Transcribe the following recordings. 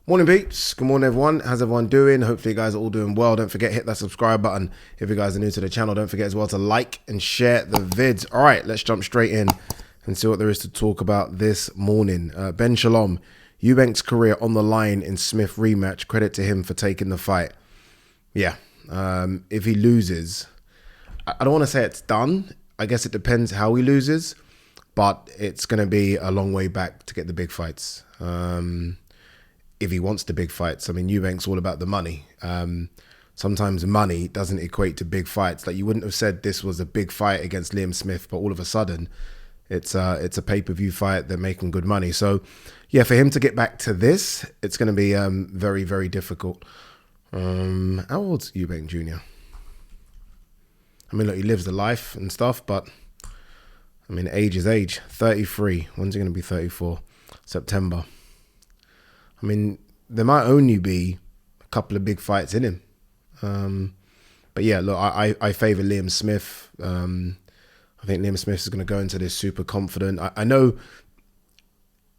Morning peeps, good morning everyone, how's everyone doing? Hopefully you guys are all doing well. Don't forget, hit that subscribe button. If you guys are new to the channel, don't forget as well to like and share the vids. All right, let's jump straight in and see what there is to talk about this morning. Ben Shalom, Eubank's career on the line in Smith rematch. Credit to him for taking the fight. Yeah, if he loses, I don't want to say it's done. I guess it depends how he loses, but it's going to be a long way back to get the big fights. If he wants the big fights. I mean, Eubank's all about the money. Sometimes money doesn't equate to big fights. Like, you wouldn't have said this was a big fight against Liam Smith, but all of a sudden it's a pay-per-view fight. They're making good money. So yeah, for him to get back to this, it's going to be very, very difficult. How old's Eubank Jr.? I mean, look, he lives the life and stuff, but I mean, age is age. 33. When's he going to be 34? September. I mean, there might only be a couple of big fights in him. But yeah, look, I favour Liam Smith. I think Liam Smith is going to go into this super confident. I know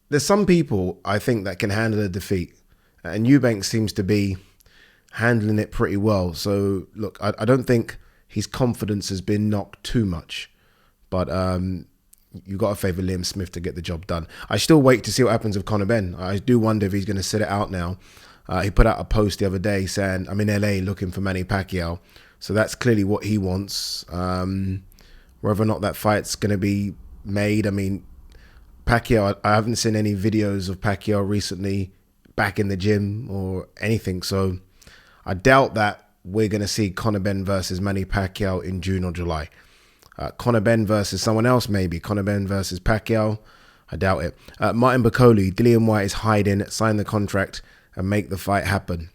there's some people, I think, that can handle a defeat. And Eubank seems to be handling it pretty well. So, look, I don't think his confidence has been knocked too much. But you got to favour Liam Smith to get the job done. I still wait to see what happens with Conor Ben. I do wonder if he's going to sit it out now. He put out a post the other day saying, I'm in LA looking for Manny Pacquiao. So that's clearly what he wants. Whether or not that fight's going to be made. I mean, Pacquiao, I haven't seen any videos of Pacquiao recently back in the gym or anything. So I doubt that we're going to see Conor Ben versus Manny Pacquiao in June or July. Conor Ben versus someone else, maybe. Conor Ben versus Pacquiao. I doubt it. Martin Bakole, Dillian Whyte is hiding, sign the contract and make the fight happen.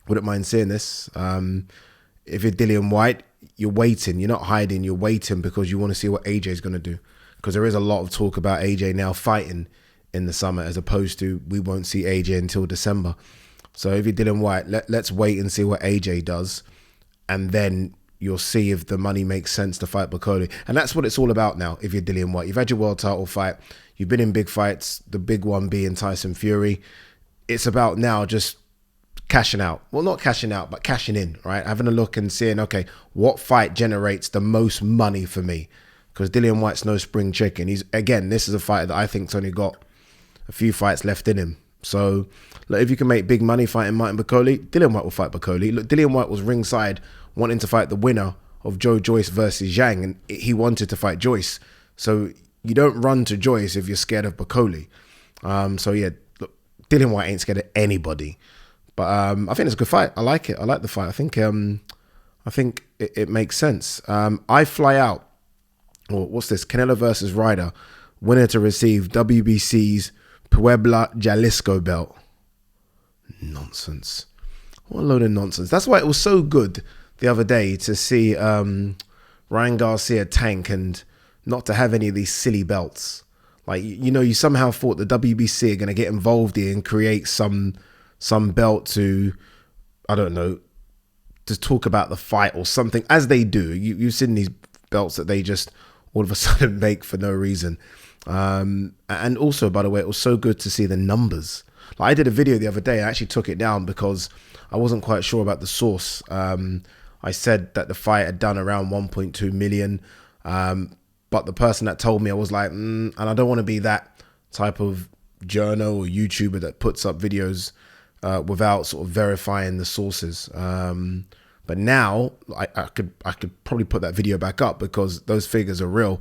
Wouldn't mind seeing this. If you're Dillian Whyte, you're waiting. You're not hiding. You're waiting because you want to see what AJ is going to do. Because there is a lot of talk about AJ now fighting in the summer, as opposed to we won't see AJ until December. So if you're Dillian Whyte, let's wait and see what AJ does. And then you'll see if the money makes sense to fight Bakole. And that's what it's all about now, if you're Dillian Whyte. You've had your world title fight. You've been in big fights, the big one being Tyson Fury. It's about now just cashing out. Well, not cashing out, but cashing in, right? Having a look and seeing, okay, what fight generates the most money for me? Because Dillian Whyte's no spring chicken. Again, this is a fighter that I think's only got a few fights left in him. So, look, if you can make big money fighting Martin Bakole, Dillian Whyte will fight Bakole. Look, Dillian Whyte was ringside wanting to fight the winner of Joe Joyce versus Zhang, and he wanted to fight Joyce. So you don't run to Joyce if you're scared of Bakole. So yeah, look, Dillian Whyte ain't scared of anybody. But I think it's a good fight. I like it. I like the fight. I think it makes sense. I fly out. Or what's this? Canelo versus Ryder, winner to receive WBC's Puebla Jalisco belt. Nonsense. What a load of nonsense. That's why it was so good the other day to see Ryan Garcia tank and not to have any of these silly belts. Like, you know, you somehow thought the WBC are going to get involved here and create some belt to, I don't know, to talk about the fight or something, as they do. You've seen these belts that they just all of a sudden make for no reason. And also, by the way, it was so good to see the numbers. Like, I did a video the other day. I actually took it down because I wasn't quite sure about the source. I said that the fight had done around 1.2 million. But the person that told me, I was like, and I don't want to be that type of journo or YouTuber that puts up videos without sort of verifying the sources. But now I could probably put that video back up because those figures are real.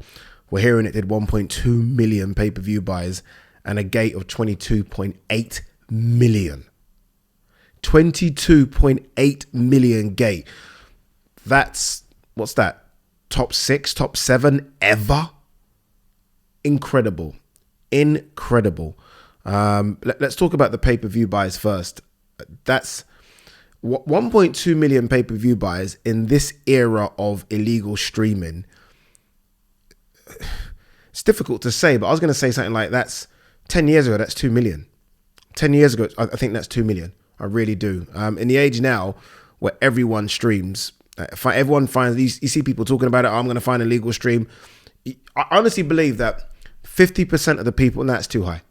We're hearing it did 1.2 million pay-per-view buys and a gate of 22.8 million. 22.8 million gate. That's, what's that? Top 6, top 7 ever? Incredible. Incredible. Let's talk about the pay-per-view buys first. That's 1.2 million pay-per-view buys in this era of illegal streaming. It's difficult to say, but I was going to say something like 10 years ago, that's 2 million. 10 years ago, I think that's 2 million. I really do. In the age now where everyone streams, everyone finds these, you see people talking about it, I'm going to find a legal stream. I honestly believe that 50% of the people, and that's too high,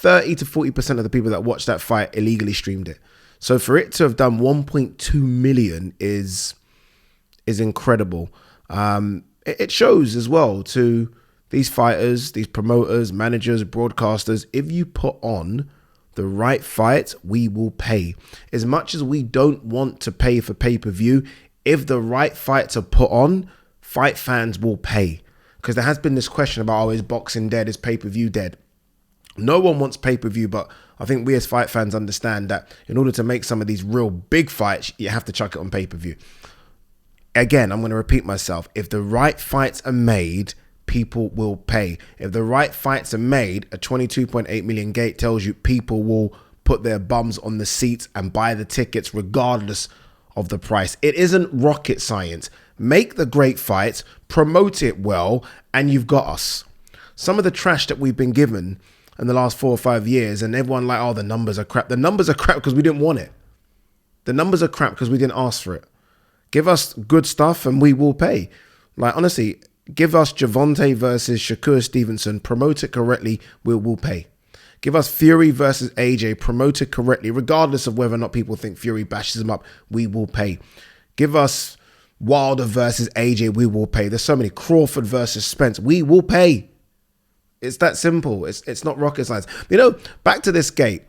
30 to 40% of the people that watched that fight illegally streamed it. So for it to have done 1.2 million is incredible. It shows as well to these fighters, these promoters, managers, broadcasters, if you put on the right fights, we will pay. As much as we don't want to pay for pay-per-view, if the right fights are put on, fight fans will pay. Because there has been this question about, is boxing dead? Is pay-per-view dead? No one wants pay-per-view, but I think we as fight fans understand that in order to make some of these real big fights, you have to chuck it on pay-per-view. Again, I'm going to repeat myself. If the right fights are made, people will pay. If the right fights are made, a 22.8 million gate tells you people will put their bums on the seats and buy the tickets regardless of the price. It isn't rocket science. Make the great fights, promote it well, and you've got us. Some of the trash that we've been given in the last 4 or 5 years, and everyone like, the numbers are crap. The numbers are crap because we didn't want it. The numbers are crap because we didn't ask for it. Give us good stuff and we will pay. Like, honestly, give us Gervonta versus Shakur Stevenson, promote it correctly, we will pay. Give us Fury versus AJ, promote it correctly, regardless of whether or not people think Fury bashes him up, we will pay. Give us Wilder versus AJ, we will pay. There's so many. Crawford versus Spence, we will pay. It's that simple. It's not rocket science. Back to this gate.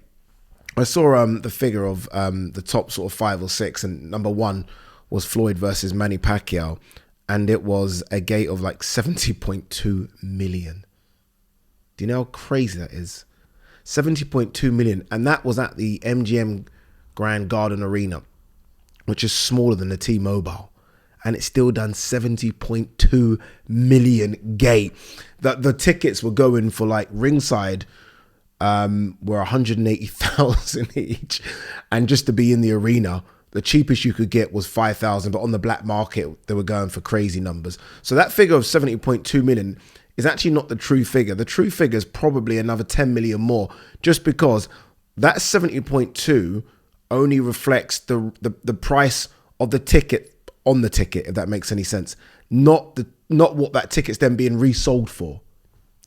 I saw the figure of the top sort of 5 or 6, and number 1 was Floyd versus Manny Pacquiao, and it was a gate of like 70.2 million. Do you know how crazy that is? 70.2 million, and that was at the MGM Grand Garden Arena, which is smaller than the T-Mobile, and it's still done 70.2 million gate. The tickets were going for like ringside were 180,000 each, and just to be in the arena, the cheapest you could get was 5,000, but on the black market, they were going for crazy numbers. So that figure of 70.2 million is actually not the true figure. The true figure is probably another 10 million more, just because that 70.2 only reflects the price of the ticket on the ticket, if that makes any sense. Not what that ticket's then being resold for.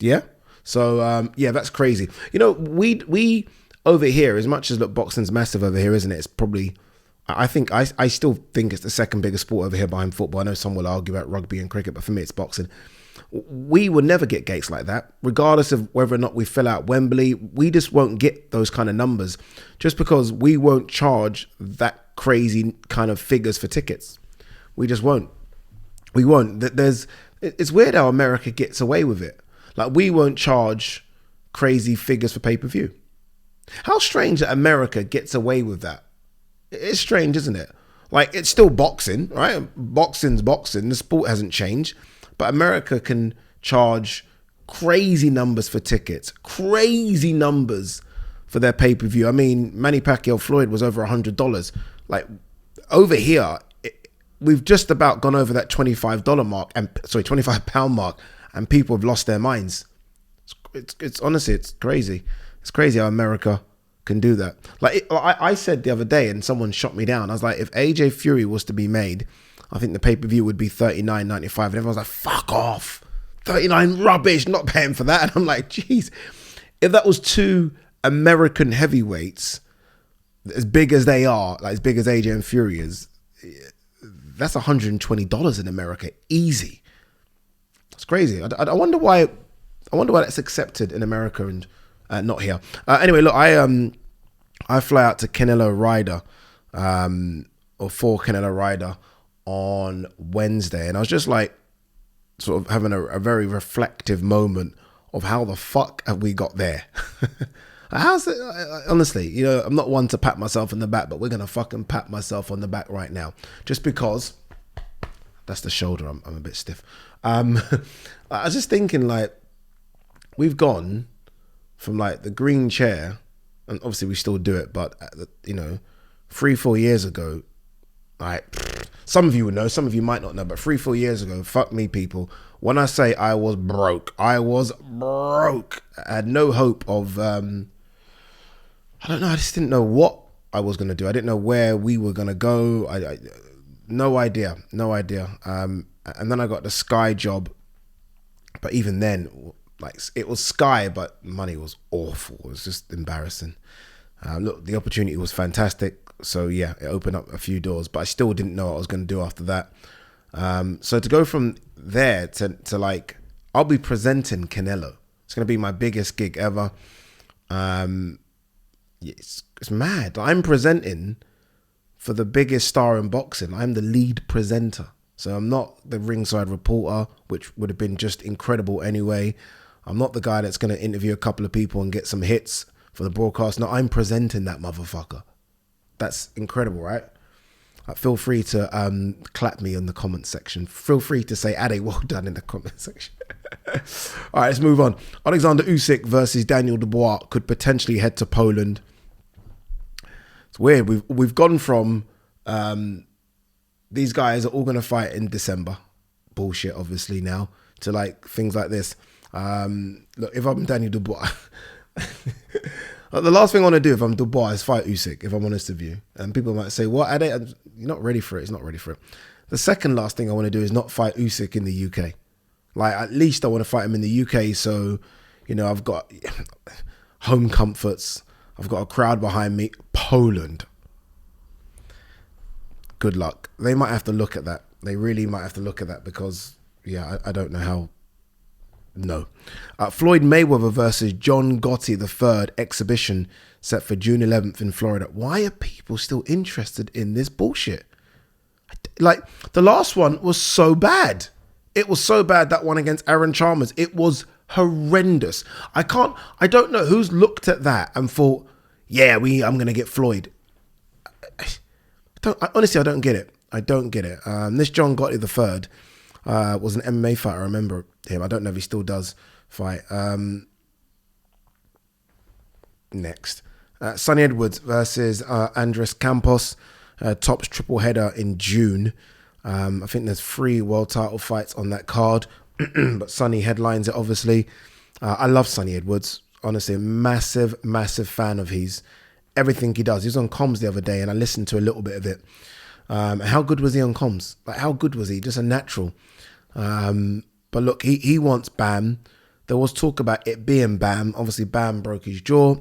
Yeah? So, that's crazy. We over here, as much as, look, boxing's massive over here, isn't it? It's probably... I still think it's the second biggest sport over here behind football. I know some will argue about rugby and cricket, but for me, it's boxing. We will never get gates like that, regardless of whether or not we fill out Wembley. We just won't get those kind of numbers just because we won't charge that crazy kind of figures for tickets. We just won't. We won't. It's weird how America gets away with it. Like, we won't charge crazy figures for pay-per-view. How strange that America gets away with that. It's strange, isn't it? Like, it's still boxing, right? Boxing's boxing. The sport hasn't changed. But America can charge crazy numbers for tickets. Crazy numbers for their pay-per-view. I mean, Manny Pacquiao Floyd was over $100. Like, over here, we've just about gone over that $25 mark. £25 mark. And people have lost their minds. It's honestly, it's crazy. It's crazy how America can do that. Like, I said the other day, and someone shot me down. I was like, if AJ Fury was to be made, I think the pay-per-view would be $39.95, and everyone's like, fuck off, 39 rubbish, not paying for that. And I'm like, geez, if that was 2 American heavyweights as big as they are, like as big as AJ and Fury is, that's $120 in America, easy. It's crazy. I wonder why that's accepted in America and not here. Anyway, look, I fly out to Canelo Rider, or for Canelo Rider on Wednesday, and I was just like, sort of having a very reflective moment of how the fuck have we got there. How's it? Honestly, I'm not one to pat myself on the back, but we're gonna fucking pat myself on the back right now, just because that's the shoulder. I'm a bit stiff. I was just thinking, like, we've gone from like the green chair, and obviously we still do it, but 3-4 years ago, like, some of you would know, some of you might not know, but 3-4 years ago, fuck me, people, when I say I was broke. I had no hope of, I don't know, I just didn't know what I was going to do. I didn't know where we were going to go. No idea. And then I got the Sky job, but even then, like it was Sky, but money was awful. It was just embarrassing. Look, the opportunity was fantastic. So yeah, it opened up a few doors, but I still didn't know what I was going to do after that. So to go from there to like, I'll be presenting Canelo. It's going to be my biggest gig ever. It's mad. I'm presenting for the biggest star in boxing. I'm the lead presenter. So I'm not the ringside reporter, which would have been just incredible anyway. I'm not the guy that's going to interview a couple of people and get some hits for the broadcast. No, I'm presenting that motherfucker. That's incredible, right? Feel free to clap me in the comment section. Feel free to say Ade, well done in the comment section. All right, let's move on. Alexander Usyk versus Daniel Dubois could potentially head to Poland. It's weird. We've gone from these guys are all going to fight in December. Bullshit, obviously, now. To like things like this. Look, if I'm Daniel Dubois, the last thing I want to do if I'm Dubois is fight Usyk, if I'm honest with you. And people might say, what? You're not ready for it. It's not ready for it. The second last thing I want to do is not fight Usyk in the UK. Like, at least I want to fight him in the UK so, you know, I've got home comforts. I've got a crowd behind me. Poland. Good luck. They might have to look at that. They really might have to look at that because, yeah, I don't know how. No. Floyd Mayweather versus John Gotti III exhibition set for June 11th in Florida. Why are people still interested in this bullshit? Like, the last one was so bad. It was so bad, that one against Aaron Chalmers. It was horrendous. I don't know who's looked at that and thought, yeah, I'm going to get Floyd. Honestly, I don't get it. I don't get it. This John Gotti III was an MMA fighter. I remember him. I don't know if he still does fight. Next. Sonny Edwards versus Andres Campos. Tops triple header in June. I think there's 3 world title fights on that card. But Sonny headlines it, obviously. I love Sonny Edwards. Honestly, a massive, massive fan of his. Everything he does. He was on comms the other day and I listened to a little bit of it. How good was he on comms? Like, how good was he? Just a natural. But look, he wants Bam. There was talk about it being Bam. Obviously, Bam broke his jaw.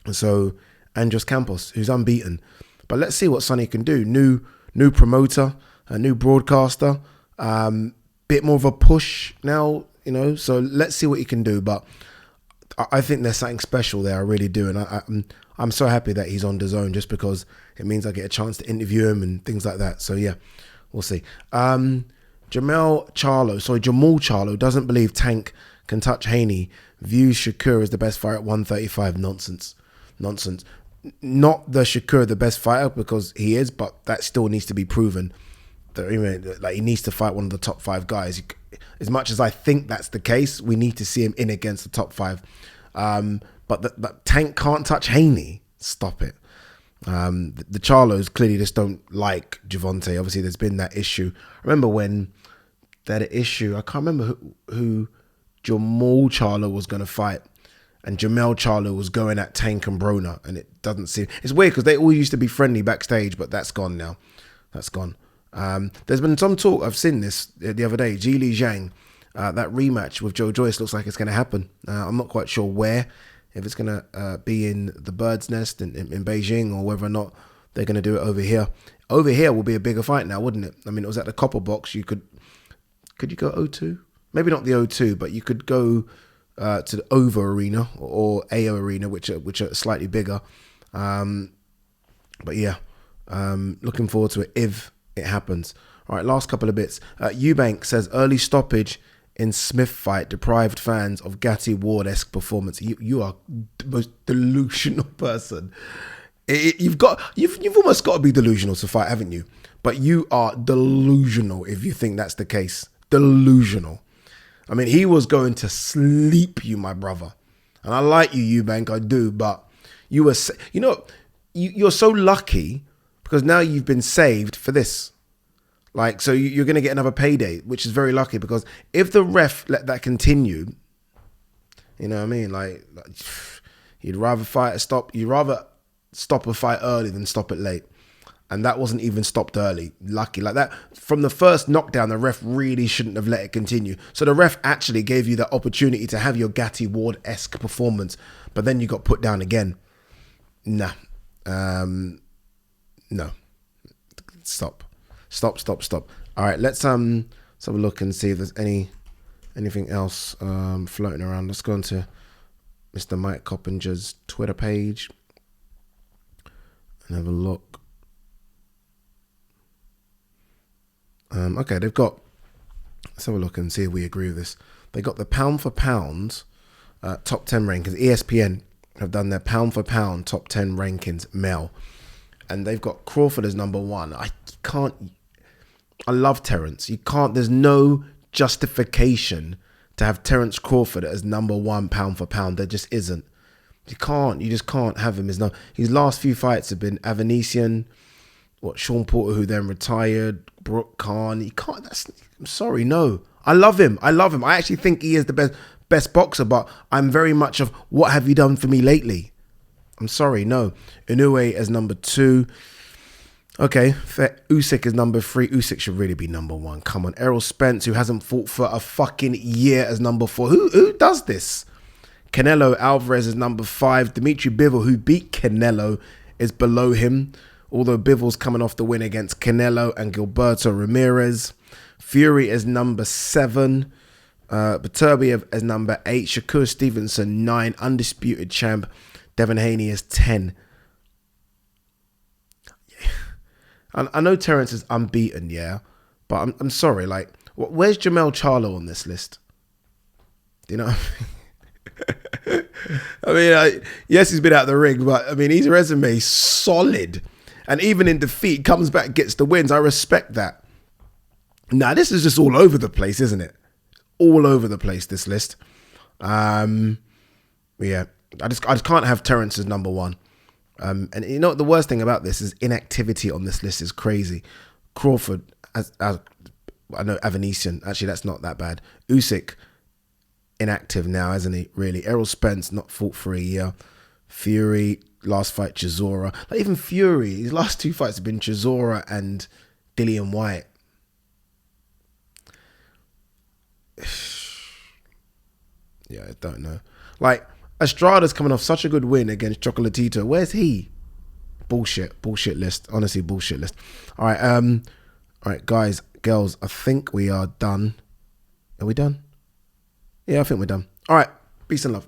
And so, Andres Campos, who's unbeaten. But let's see what Sonny can do. New promoter, a new broadcaster. Bit more of a push now, you know. So, let's see what he can do. But I think there's something special there. I really do. And I'm so happy that he's on DAZN just because it means I get a chance to interview him and things like that. So, yeah, we'll see. Jamal Charlo doesn't believe Tank can touch Haney. Views Shakur as the best fighter at 135. Nonsense. Not the Shakur the best fighter, because he is, but that still needs to be proven. Like, he needs to fight one of the top 5 guys. As much as I think that's the case, we need to see him in against the top 5. But Tank can't touch Haney. Stop it. The Charlos clearly just don't like Gervonta. Obviously, there's been that issue. I remember when they had an issue. I can't remember who Jamal Charlo was going to fight. And Jamel Charlo was going at Tank and Broner. And it doesn't seem... It's weird because they all used to be friendly backstage, but that's gone now. That's gone. There's been some talk. I've seen this the other day. Jili Zhang, that rematch with Joe Joyce looks like it's going to happen. I'm not quite sure where. If it's going to be in the Bird's Nest in Beijing, or whether or not they're going to do it over here. Over here will be a bigger fight now, wouldn't it? I mean, it was at the Copper Box. Could you go O2? Maybe not the O2, but you could go to the OVO Arena or AO Arena, which are slightly bigger. But yeah, looking forward to it if it happens. All right, last couple of bits. Eubank says early stoppage in Smith fight deprived fans of Gatti Ward-esque performance. You are the most delusional person. You've almost got to be delusional to fight, haven't you? But you are delusional if you think that's the case. Delusional. I mean, he was going to sleep you, my brother. And I like you, Eubank, I do. But you were, you're so lucky because now you've been saved for this. Like, so you're going to get another payday, which is very lucky, because if the ref let that continue, you know what I mean? Like you'd rather stop a fight early than stop it late. And that wasn't even stopped early. Lucky. Like that, from the first knockdown, the ref really shouldn't have let it continue. So the ref actually gave you the opportunity to have your Gatti Ward-esque performance, but then you got put down again. Nah. No. Stop. All right, let's have a look and see if there's anything else floating around. Let's go into Mr. Mike Coppinger's Twitter page and have a look. Okay, they've got, let's have a look and see if we agree with this. They got the pound for pound top 10 rankings. ESPN have done their pound for pound top 10 rankings, male. And they've got Crawford as number 1. I love Terence. There's no justification to have Terence Crawford as number 1 pound for pound. There just isn't. You just can't have him as no. His last few fights have been Avanesian, Sean Porter, who then retired, Brooke Khan. I'm sorry, no. I love him. I actually think he is the best boxer, but I'm very much of, what have you done for me lately? I'm sorry, no. Inoue as number 2. Okay, Usyk is number 3. Usyk should really be number 1. Come on. Errol Spence, who hasn't fought for a fucking year, as number 4. Who does this? Canelo Alvarez is number 5. Dimitri Bivol, who beat Canelo, is below him. Although Bivol's coming off the win against Canelo and Gilberto Ramirez. Fury is number 7. Beterbiev is number 8. Shakur Stevenson, 9. Undisputed champ. Devin Haney is 10. I know Terence is unbeaten, yeah, but I'm sorry. Like, where's Jamel Charlo on this list? Do you know what I mean? Yes, he's been out of the ring, but I mean, his resume is solid. And even in defeat, comes back, gets the wins. I respect that. Nah, this is just all over the place, isn't it? All over the place, this list. Yeah, I just can't have Terence as number 1. And you know what the worst thing about this is? Inactivity on this list is crazy. Crawford, as I know, Avanesian. Actually, that's not that bad. Usyk, inactive now, hasn't he? Really. Errol Spence, not fought for a year. Fury, last fight, Chisora. Like, even Fury, his last 2 fights have been Chisora and Dillian White. Yeah, I don't know. Like, Estrada's coming off such a good win against Chocolatito. Where's he? Bullshit list. Honestly, bullshit list. All right, guys, girls, I think we are done. Are we done? Yeah, I think we're done. All right, peace and love.